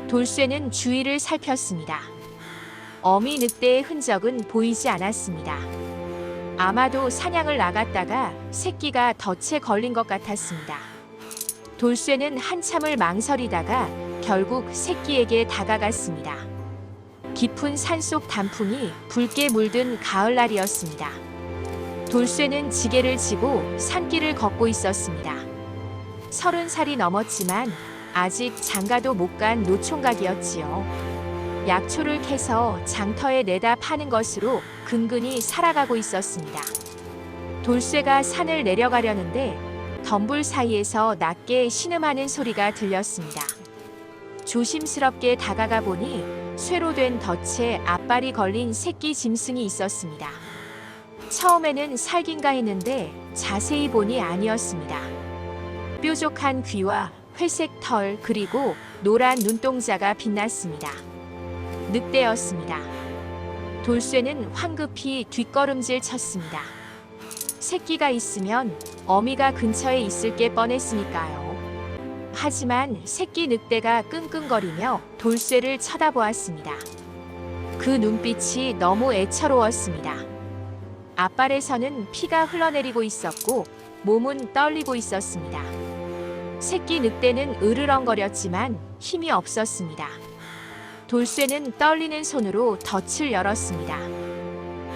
돌쇠는 주위를 살폈습니다. 어미 늑대의 흔적은 보이지 않았습니다. 아마도 사냥을 나갔다가 새끼가 덫에 걸린 것 같았습니다. 돌쇠는 한참을 망설이다가 결국 새끼에게 다가갔습니다. 깊은 산속 단풍이 붉게 물든 가을날이었습니다. 돌쇠는 지게를 지고 산길을 걷고 있었습니다. 30살이 넘었지만 아직 장가도 못 간 노총각이었지요. 약초를 캐서 장터에 내다 파는 것으로 근근히 살아가고 있었습니다. 돌쇠가 산을 내려가려는데 덤불 사이에서 낮게 신음하는 소리가 들렸습니다. 조심스럽게 다가가 보니 쇠로 된 덫에 앞발이 걸린 새끼 짐승이 있었습니다. 처음에는 살긴가 했는데 자세히 보니 아니었습니다. 뾰족한 귀와 회색 털 그리고 노란 눈동자가 빛났습니다. 늑대였습니다. 돌쇠는 황급히 뒷걸음질 쳤습니다. 새끼가 있으면 어미가 근처에 있을 게 뻔했으니까요. 하지만 새끼 늑대가 끙끙거리며 돌쇠를 쳐다보았습니다. 그 눈빛이 너무 애처로웠습니다. 앞발에서는 피가 흘러내리고 있었고 몸은 떨리고 있었습니다. 새끼 늑대는 으르렁거렸지만 힘이 없었습니다. 돌쇠는 떨리는 손으로 덫을 열었습니다.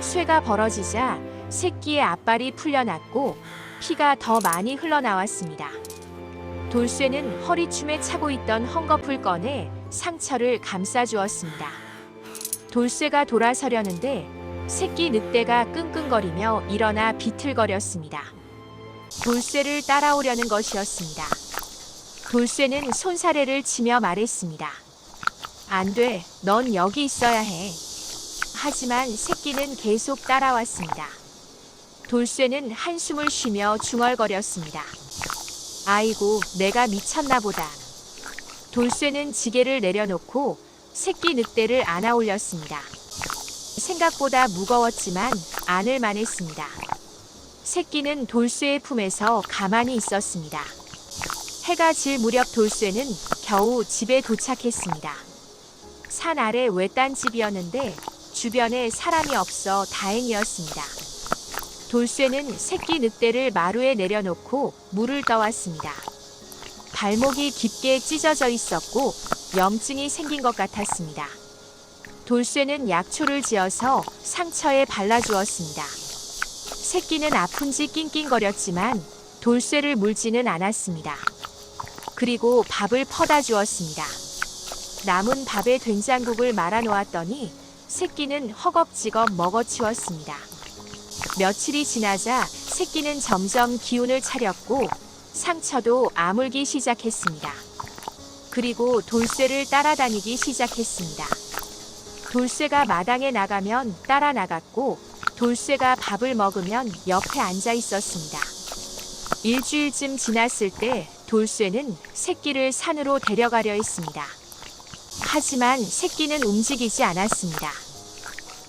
쇠가 벌어지자 새끼의 앞발이 풀려났고 피가 더 많이 흘러나왔습니다. 돌쇠는 허리춤에 차고 있던 헝겊을 꺼내 상처를 감싸주었습니다. 돌쇠가 돌아서려는데 새끼 늑대가 끙끙거리며 일어나 비틀거렸습니다. 돌쇠를 따라오려는 것이었습니다. 돌쇠는 손사래를 치며 말했습니다. 안 돼, 넌 여기 있어야 해. 하지만 새끼는 계속 따라왔습니다. 돌쇠는 한숨을 쉬며 중얼거렸습니다. 아이고, 내가 미쳤나 보다. 돌쇠는 지게를 내려놓고 새끼 늑대를 안아 올렸습니다. 생각보다 무거웠지만 안을 만했습니다. 새끼는 돌쇠의 품에서 가만히 있었습니다. 해가 질 무렵 돌쇠는 겨우 집에 도착했습니다. 산 아래 외딴 집이었는데 주변에 사람이 없어 다행이었습니다. 돌쇠는 새끼 늑대를 마루에 내려놓고 물을 떠왔습니다. 발목이 깊게 찢어져 있었고 염증이 생긴 것 같았습니다. 돌쇠는 약초를 지어서 상처에 발라주었습니다. 새끼는 아픈지 낑낑거렸지만 돌쇠를 물지는 않았습니다. 그리고 밥을 퍼다 주었습니다. 남은 밥에 된장국을 말아 놓았더니 새끼는 허겁지겁 먹어치웠습니다. 며칠이 지나자 새끼는 점점 기운을 차렸고 상처도 아물기 시작했습니다. 그리고 돌쇠를 따라다니기 시작했습니다. 돌쇠가 마당에 나가면 따라 나갔고 돌쇠가 밥을 먹으면 옆에 앉아 있었습니다. 일주일쯤 지났을 때 돌쇠는 새끼를 산으로 데려가려 했습니다. 하지만 새끼는 움직이지 않았습니다.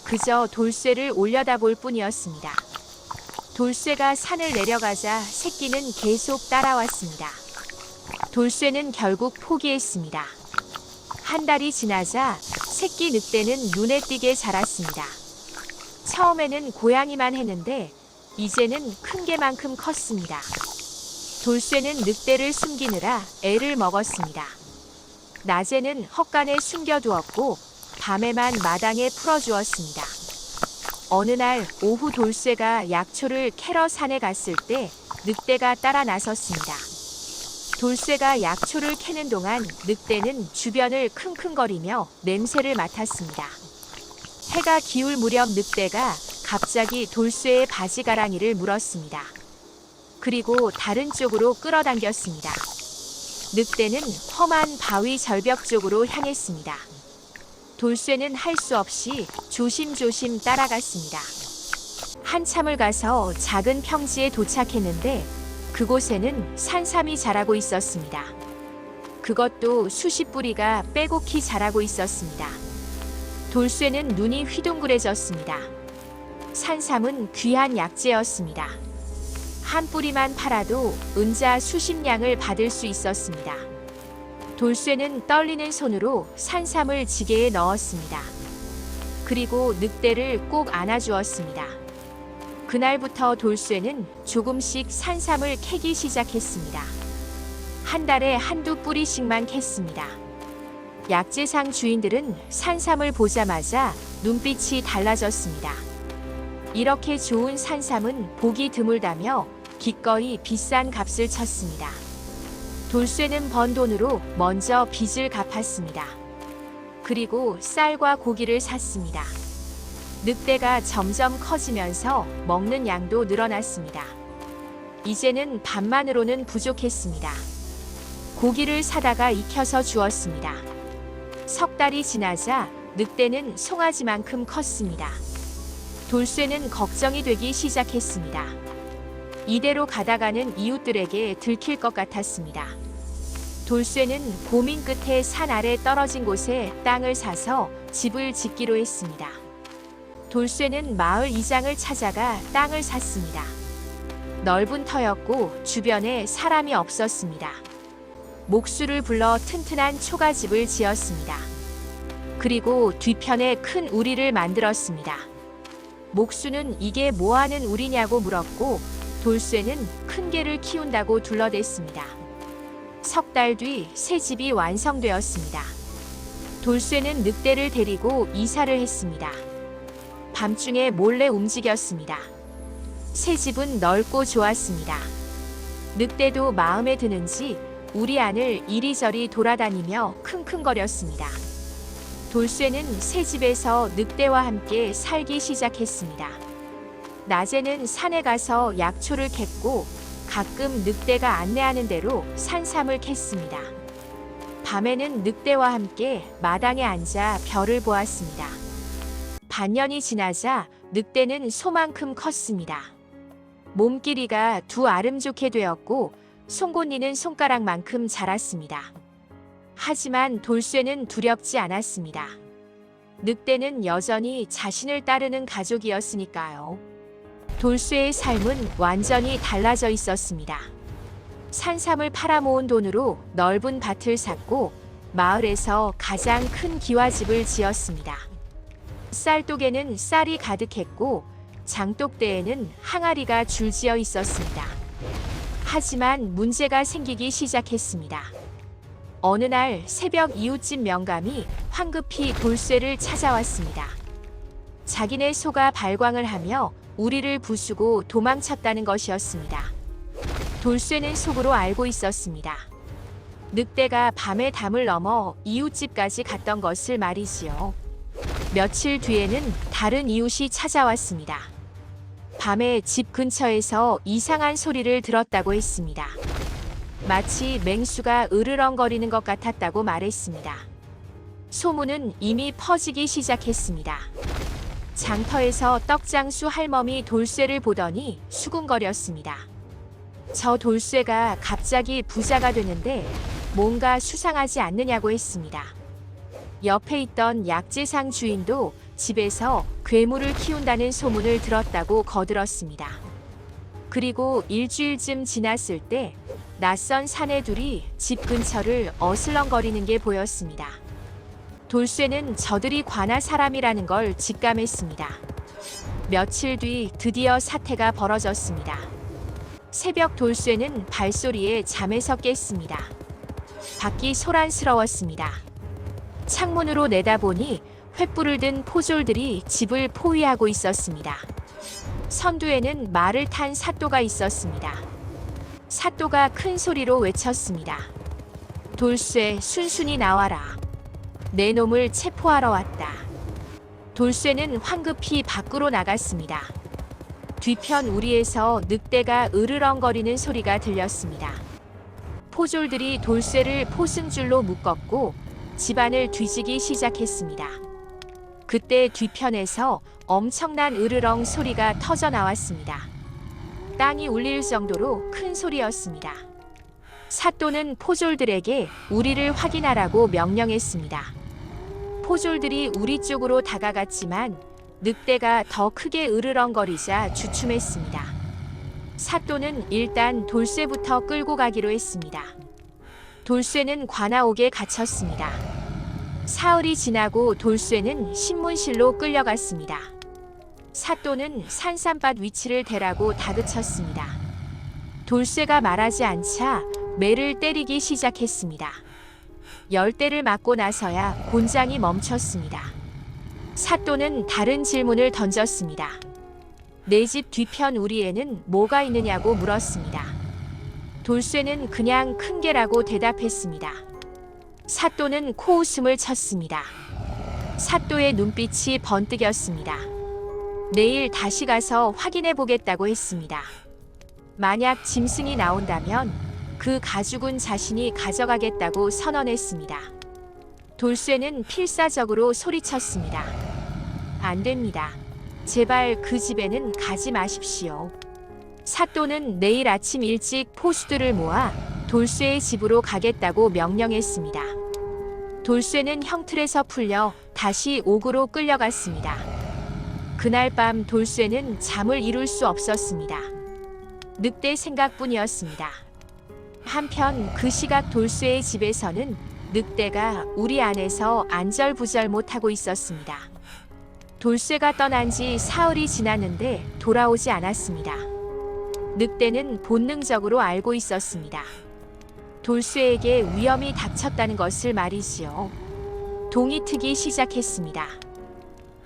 그저 돌쇠를 올려다볼 뿐이었습니다. 돌쇠가 산을 내려가자 새끼는 계속 따라왔습니다. 돌쇠는 결국 포기했습니다. 한 달이 지나자 새끼 늑대는 눈에 띄게 자랐습니다. 처음에는 고양이만 했는데 이제는 큰 개만큼 컸습니다. 돌쇠는 늑대를 숨기느라 애를 먹었습니다. 낮에는 헛간에 숨겨두었고 밤에만 마당에 풀어주었습니다. 어느 날 오후 돌쇠가 약초를 캐러 산에 갔을 때 늑대가 따라 나섰습니다. 돌쇠가 약초를 캐는 동안 늑대는 주변을 킁킁거리며 냄새를 맡았습니다. 해가 기울 무렵 늑대가 갑자기 돌쇠의 바지가랑이를 물었습니다. 그리고 다른 쪽으로 끌어당겼습니다. 늑대는 험한 바위 절벽 쪽으로 향했습니다. 돌쇠는 할 수 없이 조심조심 따라갔습니다. 한참을 가서 작은 평지에 도착했는데 그곳에는 산삼이 자라고 있었습니다. 그것도 수십 뿌리가 빼곡히 자라고 있었습니다. 돌쇠는 눈이 휘둥그레졌습니다. 산삼은 귀한 약재였습니다. 한 뿌리만 팔아도 은자 수십 냥을 받을 수 있었습니다. 돌쇠는 떨리는 손으로 산삼을 지게에 넣었습니다. 그리고 늑대를 꼭 안아주었습니다. 그날부터 돌쇠는 조금씩 산삼을 캐기 시작했습니다. 한 달에 한두 뿌리씩만 캤습니다. 약재상 주인들은 산삼을 보자마자 눈빛이 달라졌습니다. 이렇게 좋은 산삼은 보기 드물다며 기꺼이 비싼 값을 쳤습니다. 돌쇠는 번 돈으로 먼저 빚을 갚았습니다. 그리고 쌀과 고기를 샀습니다. 늑대가 점점 커지면서 먹는 양도 늘어났습니다. 이제는 밥만으로는 부족했습니다. 고기를 사다가 익혀서 주었습니다. 석 달이 지나자 늑대는 송아지만큼 컸습니다. 돌쇠는 걱정이 되기 시작했습니다. 이대로 가다가는 이웃들에게 들킬 것 같았습니다. 돌쇠는 고민 끝에 산 아래 떨어진 곳에 땅을 사서 집을 짓기로 했습니다. 돌쇠는 마을 이장을 찾아가 땅을 샀습니다. 넓은 터였고 주변에 사람이 없었습니다. 목수를 불러 튼튼한 초가집을 지었습니다. 그리고 뒤편에 큰 우리를 만들었습니다. 목수는 이게 뭐하는 우리냐고 물었고 돌쇠는 큰 개를 키운다고 둘러댔습니다. 석 달 뒤 새 집이 완성되었습니다. 돌쇠는 늑대를 데리고 이사를 했습니다. 밤중에 몰래 움직였습니다. 새 집은 넓고 좋았습니다. 늑대도 마음에 드는지 우리 안을 이리저리 돌아다니며 킁킁거렸습니다. 돌쇠는 새 집에서 늑대와 함께 살기 시작했습니다. 낮에는 산에 가서 약초를 캤고 가끔 늑대가 안내하는 대로 산삼을 캤습니다. 밤에는 늑대와 함께 마당에 앉아 별을 보았습니다. 반년이 지나자 늑대는 소만큼 컸습니다. 몸 길이가 두 아름 좋게 되었고 송곳니는 손가락만큼 자랐습니다. 하지만 돌쇠는 두렵지 않았습니다. 늑대는 여전히 자신을 따르는 가족이었으니까요. 돌쇠의 삶은 완전히 달라져 있었습니다. 산삼을 팔아모은 돈으로 넓은 밭을 샀고 마을에서 가장 큰 기와집을 지었습니다. 쌀독에는 쌀이 가득했고 장독대에는 항아리가 줄지어 있었습니다. 하지만 문제가 생기기 시작했습니다. 어느 날 새벽 이웃집 명감이 황급히 돌쇠를 찾아왔습니다. 자기네 소가 발광을 하며 우리를 부수고 도망쳤다는 것이었습니다. 돌쇠는 속으로 알고 있었습니다. 늑대가 밤에 담을 넘어 이웃집까지 갔던 것을 말이지요. 며칠 뒤에는 다른 이웃이 찾아왔습니다. 밤에 집 근처에서 이상한 소리를 들었다고 했습니다. 마치 맹수가 으르렁거리는 것 같았다고 말했습니다. 소문은 이미 퍼지기 시작했습니다. 장터에서 떡장수 할멈이 돌쇠를 보더니 수군거렸습니다. 저 돌쇠가 갑자기 부자가 되는데 뭔가 수상하지 않느냐고 했습니다. 옆에 있던 약재상 주인도 집에서 괴물을 키운다는 소문을 들었다고 거들었습니다. 그리고 일주일쯤 지났을 때 낯선 사내들이 집 근처를 어슬렁거리는 게 보였습니다. 돌쇠는 저들이 관할 사람이라는 걸 직감했습니다. 며칠 뒤 드디어 사태가 벌어졌습니다. 새벽 돌쇠는 발소리에 잠에서 깼습니다. 밖이 소란스러웠습니다. 창문으로 내다보니 횃불을 든 포졸들이 집을 포위하고 있었습니다. 선두에는 말을 탄 사또가 있었습니다. 사또가 큰 소리로 외쳤습니다. 돌쇠 순순히 나와라. 내 놈을 체포하러 왔다. 돌쇠는 황급히 밖으로 나갔습니다. 뒤편 우리에서 늑대가 으르렁거리는 소리가 들렸습니다. 포졸들이 돌쇠를 포승줄로 묶었고 집안을 뒤지기 시작했습니다. 그때 뒤편에서 엄청난 으르렁 소리가 터져 나왔습니다. 땅이 울릴 정도로 큰 소리였습니다. 사또는 포졸들에게 우리를 확인하라고 명령했습니다. 포졸들이 우리 쪽으로 다가갔지만 늑대가 더 크게 으르렁거리자 주춤했습니다. 사또는 일단 돌쇠부터 끌고 가기로 했습니다. 돌쇠는 관아옥에 갇혔습니다. 사흘이 지나고 돌쇠는 신문실로 끌려갔습니다. 사또는 산삼밭 위치를 대라고 다그쳤습니다. 돌쇠가 말하지 않자 매를 때리기 시작했습니다. 10대를 맞고 나서야 곤장이 멈췄습니다. 사또는 다른 질문을 던졌습니다. 내 집 뒤편 우리에는 뭐가 있느냐고 물었습니다. 돌쇠는 그냥 큰 개라고 대답했습니다. 사또는 코웃음을 쳤습니다. 사또의 눈빛이 번뜩였습니다. 내일 다시 가서 확인해 보겠다고 했습니다. 만약 짐승이 나온다면 그 가죽은 자신이 가져가겠다고 선언했습니다. 돌쇠는 필사적으로 소리쳤습니다. 안 됩니다. 제발 그 집에는 가지 마십시오. 사또는 내일 아침 일찍 포수들을 모아 돌쇠의 집으로 가겠다고 명령했습니다. 돌쇠는 형틀에서 풀려 다시 옥으로 끌려갔습니다. 그날 밤 돌쇠는 잠을 이룰 수 없었습니다. 늑대 생각뿐이었습니다. 한편 그 시각 돌쇠의 집에서는 늑대가 우리 안에서 안절부절 못하고 있었습니다. 돌쇠가 떠난 지 사흘이 지났는데 돌아오지 않았습니다. 늑대는 본능적으로 알고 있었습니다. 돌쇠에게 위험이 닥쳤다는 것을 말이지요. 동이 트기 시작했습니다.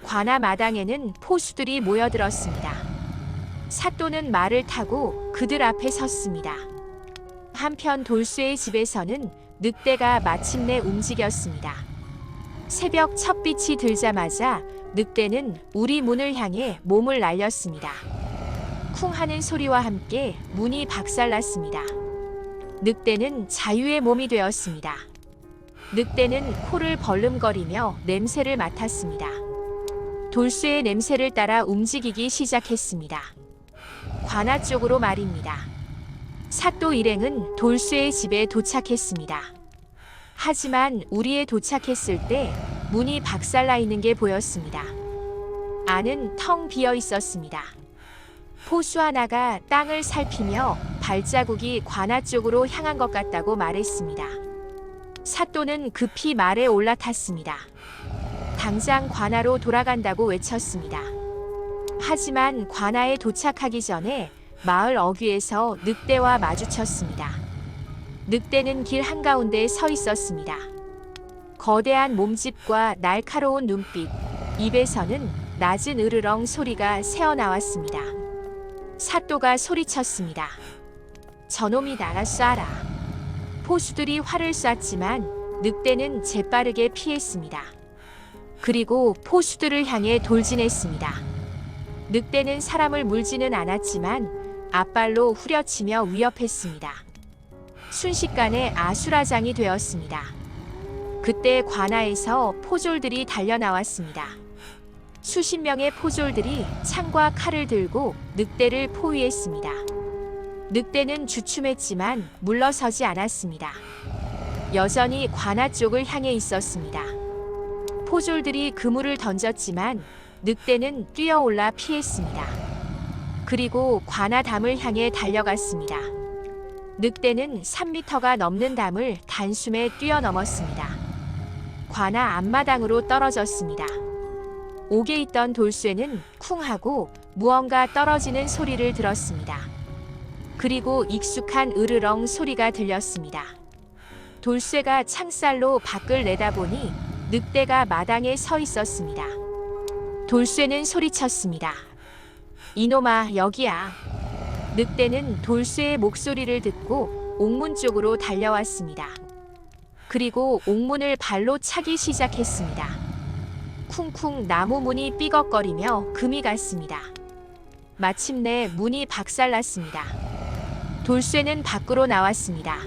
관아 마당에는 포수들이 모여들었습니다. 사또는 말을 타고 그들 앞에 섰습니다. 한편 돌쇠의 집에서는 늑대가 마침내 움직였습니다. 새벽 첫빛이 들자마자 늑대는 우리 문을 향해 몸을 날렸습니다. 쿵 하는 소리와 함께 문이 박살났습니다. 늑대는 자유의 몸이 되었습니다. 늑대는 코를 벌름거리며 냄새를 맡았습니다. 돌쇠의 냄새를 따라 움직이기 시작했습니다. 관아 쪽으로 말입니다. 사또 일행은 돌쇠의 집에 도착했습니다. 하지만 우리에 도착했을 때 문이 박살나 있는 게 보였습니다. 안은 텅 비어 있었습니다. 포수 하나가 땅을 살피며 발자국이 관아 쪽으로 향한 것 같다고 말했습니다. 사또는 급히 말에 올라탔습니다. 당장 관아로 돌아간다고 외쳤습니다. 하지만 관아에 도착하기 전에 마을 어귀에서 늑대와 마주쳤습니다. 늑대는 길 한가운데 서 있었습니다. 거대한 몸집과 날카로운 눈빛, 입에서는 낮은 으르렁 소리가 새어나왔습니다. 사또가 소리쳤습니다. 저놈이 나라 쏴라. 포수들이 활을 쐈지만 늑대는 재빠르게 피했습니다. 그리고 포수들을 향해 돌진했습니다. 늑대는 사람을 물지는 않았지만 앞발로 후려치며 위협했습니다. 순식간에 아수라장이 되었습니다. 그때 관아에서 포졸들이 달려나왔습니다. 수십 명의 포졸들이 창과 칼을 들고 늑대를 포위했습니다. 늑대는 주춤했지만 물러서지 않았습니다. 여전히 관아 쪽을 향해 있었습니다. 포졸들이 그물을 던졌지만 늑대는 뛰어올라 피했습니다. 그리고 관아 담을 향해 달려갔습니다. 늑대는 3미터가 넘는 담을 단숨에 뛰어넘었습니다. 관아 앞마당으로 떨어졌습니다. 옥에 있던 돌쇠는 쿵 하고 무언가 떨어지는 소리를 들었습니다. 그리고 익숙한 으르렁 소리가 들렸습니다. 돌쇠가 창살로 밖을 내다보니 늑대가 마당에 서 있었습니다. 돌쇠는 소리쳤습니다. 이놈아, 여기야. 늑대는 돌쇠의 목소리를 듣고 옥문 쪽으로 달려왔습니다. 그리고 옥문을 발로 차기 시작했습니다. 쿵쿵 나무 문이 삐걱거리며 금이 갔습니다. 마침내 문이 박살났습니다. 돌쇠는 밖으로 나왔습니다.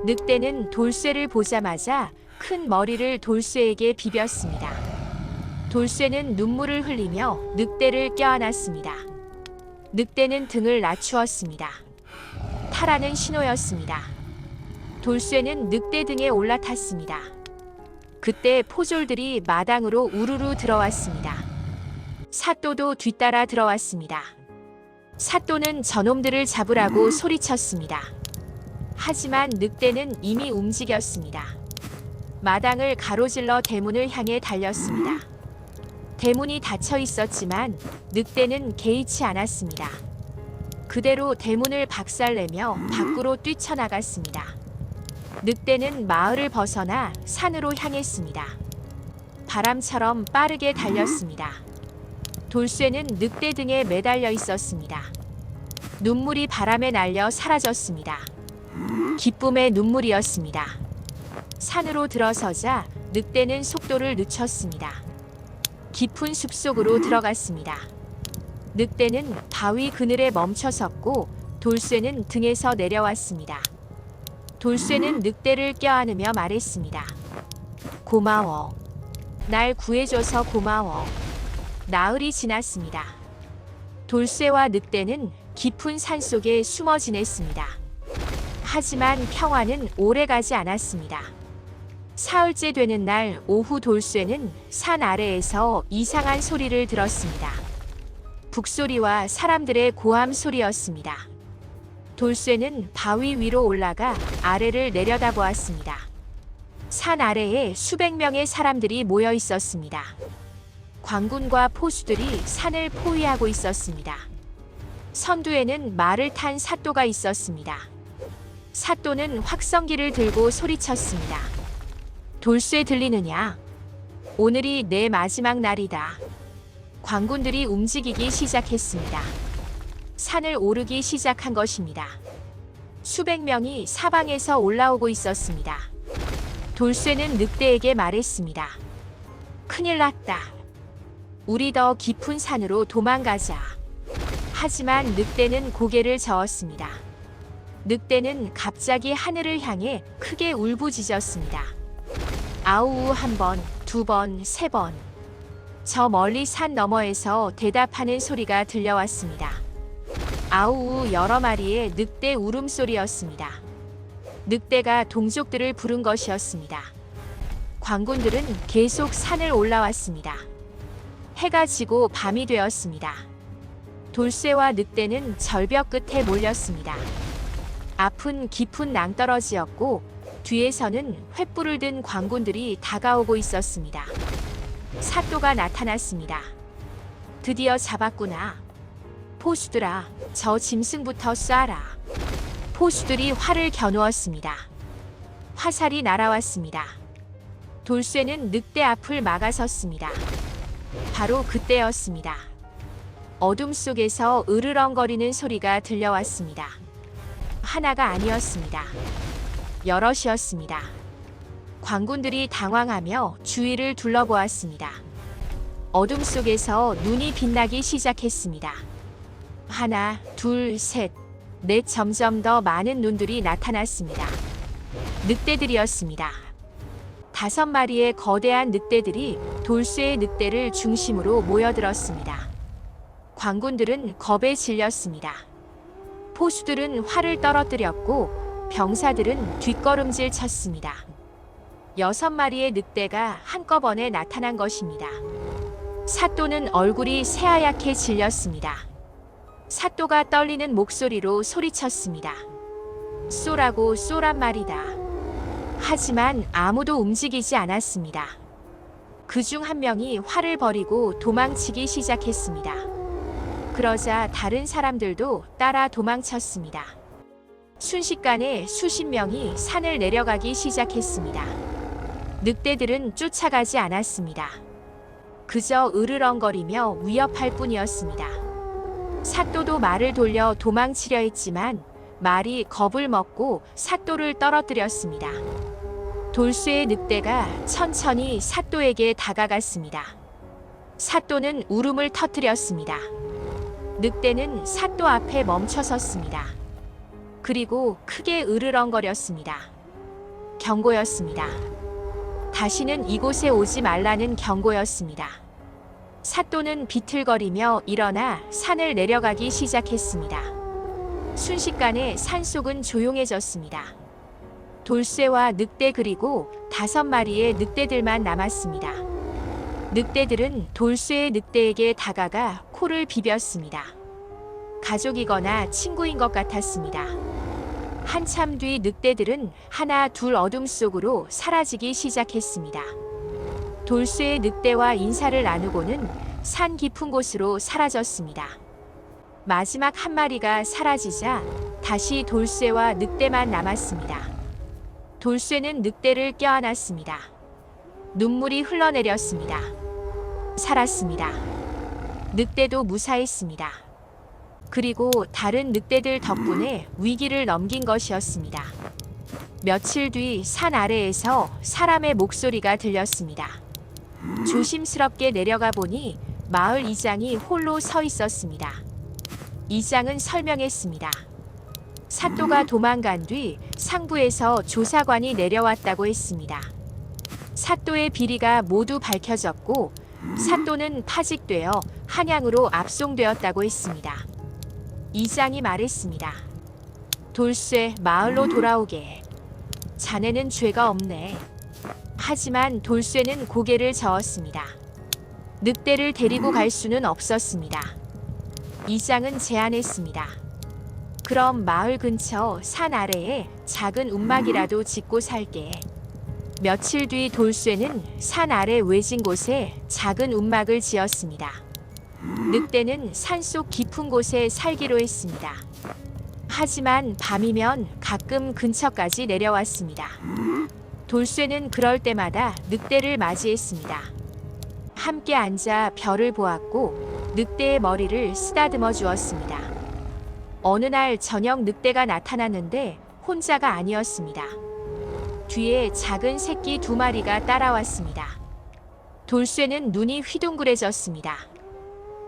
늑대는 돌쇠를 보자마자 큰 머리를 돌쇠에게 비볐습니다. 돌쇠는 눈물을 흘리며 늑대를 껴안았습니다. 늑대는 등을 낮추었습니다. 타라는 신호였습니다. 돌쇠는 늑대 등에 올라탔습니다. 그때 포졸들이 마당으로 우르르 들어왔습니다. 사또도 뒤따라 들어왔습니다. 사또는 저놈들을 잡으라고 소리쳤습니다. 하지만 늑대는 이미 움직였습니다. 마당을 가로질러 대문을 향해 달렸습니다. 대문이 닫혀 있었지만 늑대는 개의치 않았습니다. 그대로 대문을 박살내며 밖으로 뛰쳐나갔습니다. 늑대는 마을을 벗어나 산으로 향했습니다. 바람처럼 빠르게 달렸습니다. 돌쇠는 늑대 등에 매달려 있었습니다. 눈물이 바람에 날려 사라졌습니다. 기쁨의 눈물이었습니다. 산으로 들어서자 늑대는 속도를 늦췄습니다. 깊은 숲속으로 들어갔습니다. 늑대는 바위 그늘에 멈춰섰고 돌쇠는 등에서 내려왔습니다. 돌쇠는 늑대를 껴안으며 말했습니다. 고마워. 날 구해줘서 고마워. 나흘이 지났습니다. 돌쇠와 늑대는 깊은 산속에 숨어 지냈습니다. 하지만 평화는 오래가지 않았습니다. 사흘째 되는 날 오후 돌쇠는 산 아래에서 이상한 소리를 들었습니다. 북소리와 사람들의 고함 소리였습니다. 돌쇠는 바위 위로 올라가 아래를 내려다보았습니다. 산 아래에 수백 명의 사람들이 모여 있었습니다. 광군과 포수들이 산을 포위하고 있었습니다. 선두에는 말을 탄 사또가 있었습니다. 사또는 확성기를 들고 소리쳤습니다. 돌쇠 들리느냐? 오늘이 내 마지막 날이다. 광군들이 움직이기 시작했습니다. 산을 오르기 시작한 것입니다. 수백 명이 사방에서 올라오고 있었습니다. 돌쇠는 늑대에게 말했습니다. 큰일 났다. 우리 더 깊은 산으로 도망가자. 하지만 늑대는 고개를 저었습니다. 늑대는 갑자기 하늘을 향해 크게 울부짖었습니다. 아우우 한 번, 두 번, 세 번. 저 멀리 산 너머에서 대답하는 소리가 들려왔습니다. 아우우 여러 마리의 늑대 울음소리였습니다. 늑대가 동족들을 부른 것이었습니다. 광군들은 계속 산을 올라왔습니다. 해가 지고 밤이 되었습니다. 돌쇠와 늑대는 절벽 끝에 몰렸습니다. 앞은 깊은 낭떠러지였고 뒤에서는 횃불을 든 광군들이 다가오고 있었습니다. 사또가 나타났습니다. 드디어 잡았구나. 포수들아, 저 짐승부터 쏴라. 포수들이 활을 겨누었습니다. 화살이 날아왔습니다. 돌쇠는 늑대 앞을 막아섰습니다. 바로 그때였습니다. 어둠 속에서 으르렁거리는 소리가 들려왔습니다. 하나가 아니었습니다. 여럿이었습니다. 광군들이 당황하며 주위를 둘러보았습니다. 어둠 속에서 눈이 빛나기 시작했습니다. 하나, 둘, 셋, 넷 점점 더 많은 눈들이 나타났습니다. 늑대들이었습니다. 5마리의 거대한 늑대들이 돌쇠의 늑대를 중심으로 모여들었습니다. 광군들은 겁에 질렸습니다. 포수들은 활을 떨어뜨렸고 병사들은 뒷걸음질 쳤습니다. 6마리의 늑대가 한꺼번에 나타난 것입니다. 사또는 얼굴이 새하얗게 질렸습니다. 사또가 떨리는 목소리로 소리쳤습니다. 쏘라고 쏘란 말이다. 하지만 아무도 움직이지 않았습니다. 그중 한 명이 활을 버리고 도망치기 시작했습니다. 그러자 다른 사람들도 따라 도망쳤습니다. 순식간에 수십 명이 산을 내려가기 시작했습니다. 늑대들은 쫓아가지 않았습니다. 그저 으르렁거리며 위협할 뿐이었습니다. 사또도 말을 돌려 도망치려 했지만 말이 겁을 먹고 사또를 떨어뜨렸습니다. 돌쇠의 늑대가 천천히 사또에게 다가갔습니다. 사또는 울음을 터뜨렸습니다. 늑대는 사또 앞에 멈춰섰습니다. 그리고 크게 으르렁거렸습니다. 경고였습니다. 다시는 이곳에 오지 말라는 경고였습니다. 사또는 비틀거리며 일어나 산을 내려가기 시작했습니다. 순식간에 산속은 조용해졌습니다. 돌쇠와 늑대 그리고 5마리의 늑대들만 남았습니다. 늑대들은 돌쇠의 늑대에게 다가가 코를 비볐습니다. 가족이거나 친구인 것 같았습니다. 한참 뒤 늑대들은 하나 둘 어둠 속으로 사라지기 시작했습니다. 돌쇠의 늑대와 인사를 나누고는 산 깊은 곳으로 사라졌습니다. 마지막 한 마리가 사라지자 다시 돌쇠와 늑대만 남았습니다. 돌쇠는 늑대를 껴안았습니다. 눈물이 흘러내렸습니다. 살았습니다. 늑대도 무사했습니다. 그리고 다른 늑대들 덕분에 위기를 넘긴 것이었습니다. 며칠 뒤 산 아래에서 사람의 목소리가 들렸습니다. 조심스럽게 내려가 보니 마을 이장이 홀로 서 있었습니다. 이장은 설명했습니다. 사또가 도망간 뒤 상부에서 조사관이 내려왔다고 했습니다. 사또의 비리가 모두 밝혀졌고 사또는 파직되어 한양으로 압송되었다고 했습니다. 이장이 말했습니다. 돌쇠, 마을로 돌아오게. 자네는 죄가 없네. 하지만 돌쇠는 고개를 저었습니다. 늑대를 데리고 갈 수는 없었습니다. 이장은 제안했습니다. 그럼 마을 근처 산 아래에 작은 움막이라도 짓고 살게. 며칠 뒤 돌쇠는 산 아래 외진 곳에 작은 움막을 지었습니다. 늑대는 산속 깊은 곳에 살기로 했습니다. 하지만 밤이면 가끔 근처까지 내려왔습니다. 돌쇠는 그럴 때마다 늑대를 맞이했습니다. 함께 앉아 별을 보았고 늑대의 머리를 쓰다듬어 주었습니다. 어느 날 저녁 늑대가 나타났는데 혼자가 아니었습니다. 뒤에 작은 새끼 2마리가 따라왔습니다. 돌쇠는 눈이 휘둥그레졌습니다.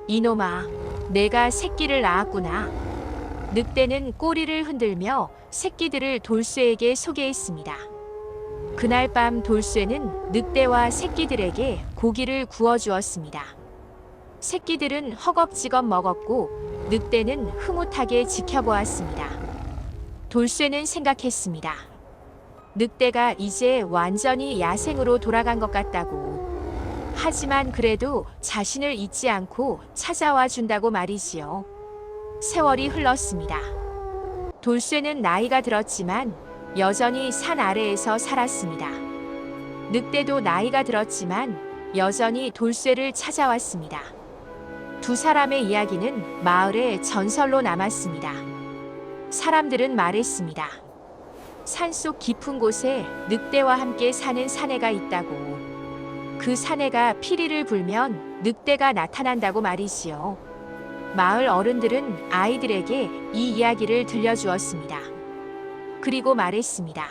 이놈아, 내가 새끼를 낳았구나. 늑대는 꼬리를 흔들며 새끼들을 돌쇠에게 소개했습니다. 그날 밤 돌쇠는 늑대와 새끼들에게 고기를 구워주었습니다. 새끼들은 허겁지겁 먹었고 늑대는 흐뭇하게 지켜보았습니다. 돌쇠는 생각했습니다. 늑대가 이제 완전히 야생으로 돌아간 것 같다고. 하지만 그래도 자신을 잊지 않고 찾아와 준다고 말이지요. 세월이 흘렀습니다. 돌쇠는 나이가 들었지만 여전히 산 아래에서 살았습니다. 늑대도 나이가 들었지만 여전히 돌쇠를 찾아왔습니다. 두 사람의 이야기는 마을의 전설로 남았습니다. 사람들은 말했습니다. 산속 깊은 곳에 늑대와 함께 사는 사내가 있다고. 그 사내가 피리를 불면 늑대가 나타난다고 말이지요. 마을 어른들은 아이들에게 이 이야기를 들려주었습니다. 그리고 말했습니다.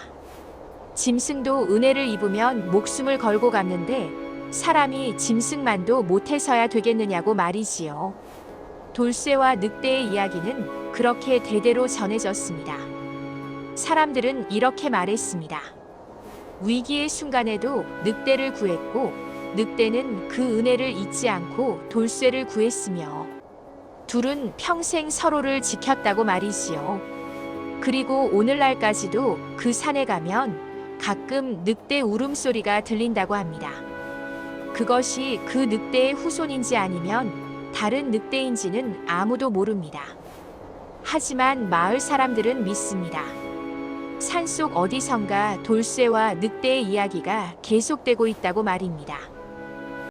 짐승도 은혜를 입으면 목숨을 걸고 갔는데 사람이 짐승만도 못해서야 되겠느냐고 말이지요. 돌쇠와 늑대의 이야기는 그렇게 대대로 전해졌습니다. 사람들은 이렇게 말했습니다. 위기의 순간에도 늑대를 구했고 늑대는 그 은혜를 잊지 않고 돌쇠를 구했으며 둘은 평생 서로를 지켰다고 말이지요. 그리고 오늘날까지도 그 산에 가면 가끔 늑대 울음소리가 들린다고 합니다. 그것이 그 늑대의 후손인지 아니면 다른 늑대인지는 아무도 모릅니다. 하지만 마을 사람들은 믿습니다. 산속 어디선가 돌쇠와 늑대의 이야기가 계속되고 있다고 말입니다.